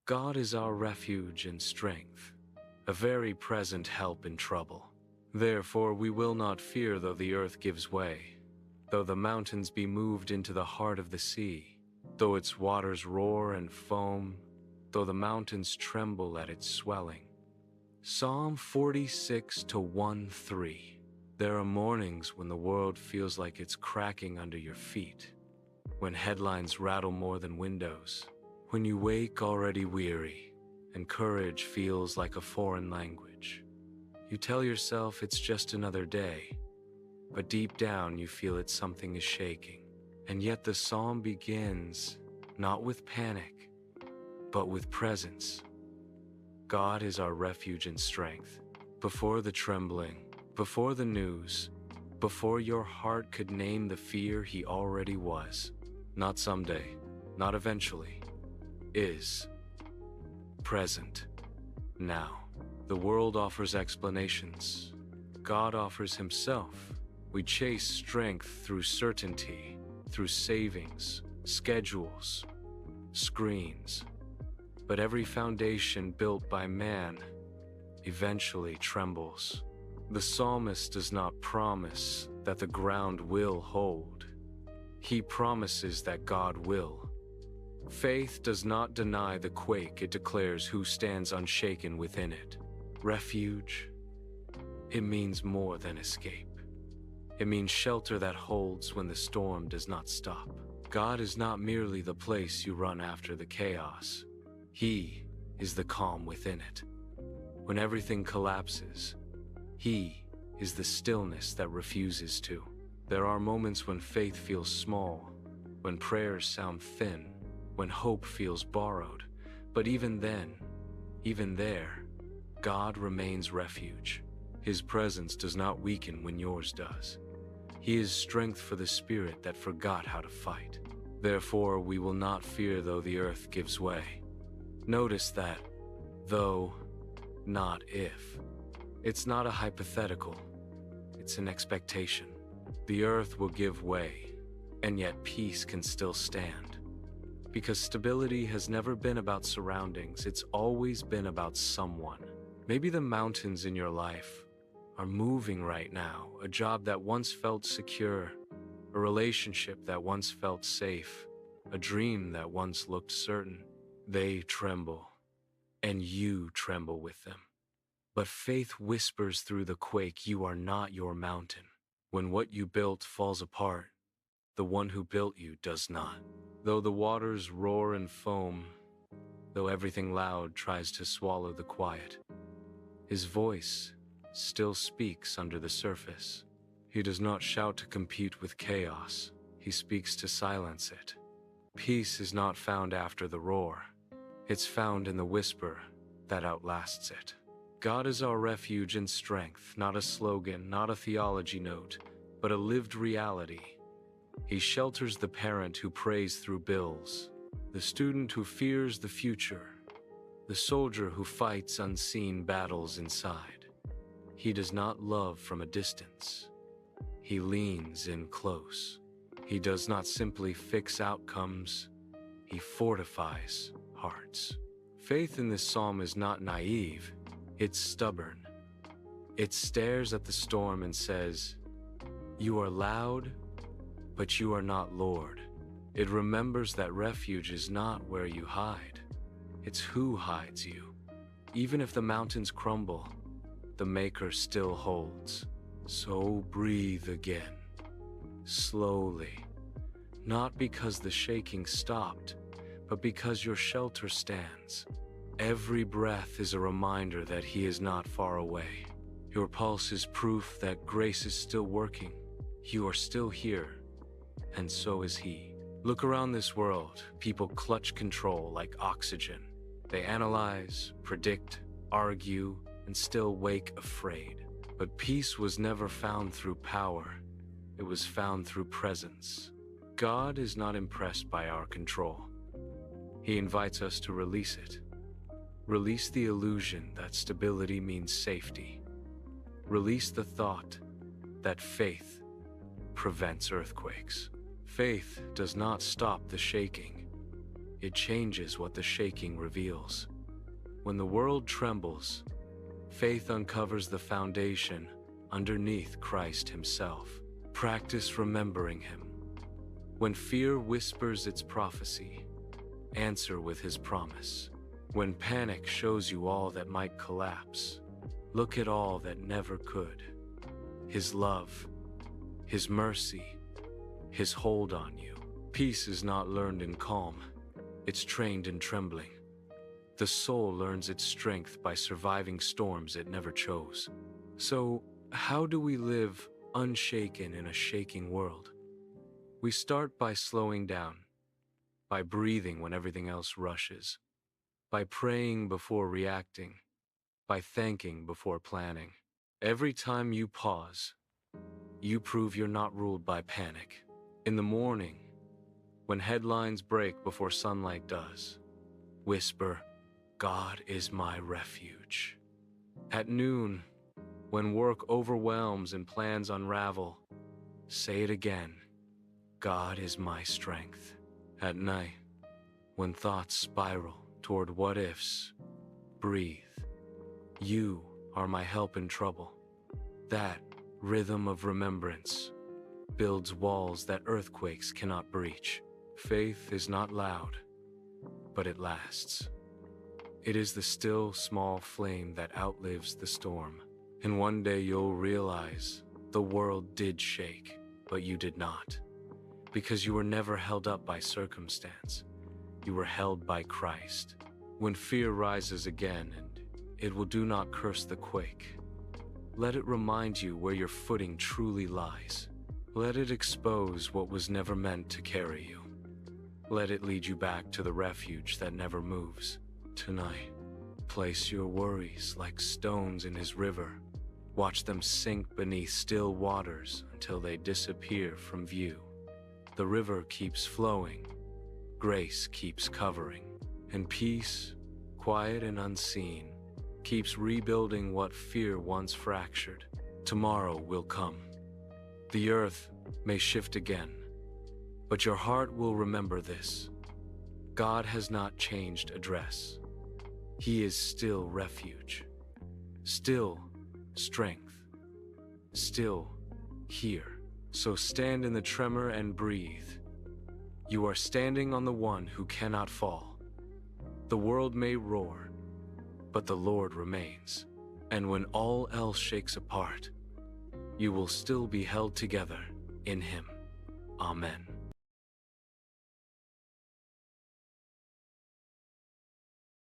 God is our refuge and strength, a very present help in trouble. Therefore we will not fear though the earth gives way, though the mountains be moved into the heart of the sea, though its waters roar and foam, though the mountains tremble at its swelling. Psalm 46:1-3. There are mornings when the world feels like it's cracking under your feet, when headlines rattle more than windows, when you wake already weary, and courage feels like a foreign language. You tell yourself it's just another day, but deep down you feel that something is shaking. And yet the psalm begins not with panic, but with presence. God is our refuge and strength. Before the trembling, before the news, before your heart could name the fear, he already was. Not someday, not eventually, is present now. The world offers explanations. God offers himself. We chase strength through certainty, through savings, schedules, screens. But every foundation built by man eventually trembles. The psalmist does not promise that the ground will hold. He promises that God will. Faith does not deny the quake, it declares who stands unshaken within it. Refuge, it means more than escape. It means shelter that holds when the storm does not stop. God is not merely the place you run after the chaos. He is the calm within it. When everything collapses, he is the stillness that refuses to. There are moments when faith feels small, when prayers sound thin, when hope feels borrowed. But even then, even there, God remains refuge. His presence does not weaken when yours does. He is strength for the spirit that forgot how to fight. Therefore, we will not fear though the earth gives way. Notice that, though, not if. It's not a hypothetical, it's an expectation. The earth will give way, and yet peace can still stand. Because stability has never been about surroundings, it's always been about someone. Maybe the mountains in your life are moving right now, a job that once felt secure, a relationship that once felt safe, a dream that once looked certain. They tremble, and you tremble with them. But faith whispers through the quake, you are not your mountain. When what you built falls apart, the one who built you does not. Though the waters roar and foam, though everything loud tries to swallow the quiet, his voice still speaks under the surface. He does not shout to compete with chaos, he speaks to silence it. Peace is not found after the roar. It's found in the whisper that outlasts it. God is our refuge and strength, not a slogan, not a theology note, but a lived reality. He shelters the parent who prays through bills, the student who fears the future, the soldier who fights unseen battles inside. He does not love from a distance. He leans in close. He does not simply fix outcomes, he fortifies hearts. Faith in this psalm is not naive, it's stubborn. It stares at the storm and says, "You are loud, but you are not Lord." It remembers that refuge is not where you hide, it's who hides you. Even if the mountains crumble, the Maker still holds. So breathe again, slowly, not because the shaking stopped, but because your shelter stands. Every breath is a reminder that he is not far away. Your pulse is proof that grace is still working. You are still here, and so is he. Look around this world. People clutch control like oxygen. They analyze, predict, argue, and still wake afraid. But peace was never found through power. It was found through presence. God is not impressed by our control. He invites us to release it. Release the illusion that stability means safety. Release the thought that faith prevents earthquakes. Faith does not stop the shaking. it changes what the shaking reveals. When the world trembles, faith uncovers the foundation underneath Christ Himself. Practice remembering Him. When fear whispers its prophecy, answer with His promise. When panic shows you all that might collapse, look at all that never could. His love, His mercy, His hold on you. Peace is not learned in calm, it's trained in trembling. The soul learns its strength by surviving storms it never chose. So, how do we live unshaken in a shaking world? We start by slowing down, by breathing when everything else rushes, by praying before reacting, by thanking before planning. Every time you pause, you prove you're not ruled by panic. In the morning, when headlines break before sunlight does, whisper, "God is my refuge." At noon, when work overwhelms and plans unravel, say it again, "God is my strength." At night, when thoughts spiral toward what-ifs, breathe, "You are my help in trouble." That rhythm of remembrance builds walls that earthquakes cannot breach. Faith is not loud, but it lasts. It is the still, small flame that outlives the storm. And one day you'll realize the world did shake, but you did not. Because you were never held up by circumstance. You were held by Christ. When fear rises again, and it will do not curse the quake, let it remind you where your footing truly lies. Let it expose what was never meant to carry you. Let it lead you back to the refuge that never moves. Tonight, place your worries like stones in His river. Watch them sink beneath still waters until they disappear from view. The river keeps flowing, grace keeps covering, and peace, quiet and unseen, keeps rebuilding what fear once fractured. Tomorrow will come. The earth may shift again, but your heart will remember this. God has not changed address. He is still refuge, still strength, still here. So stand in the tremor and breathe. You are standing on the one who cannot fall. The world may roar, but the Lord remains. And when all else shakes apart, you will still be held together in Him. Amen.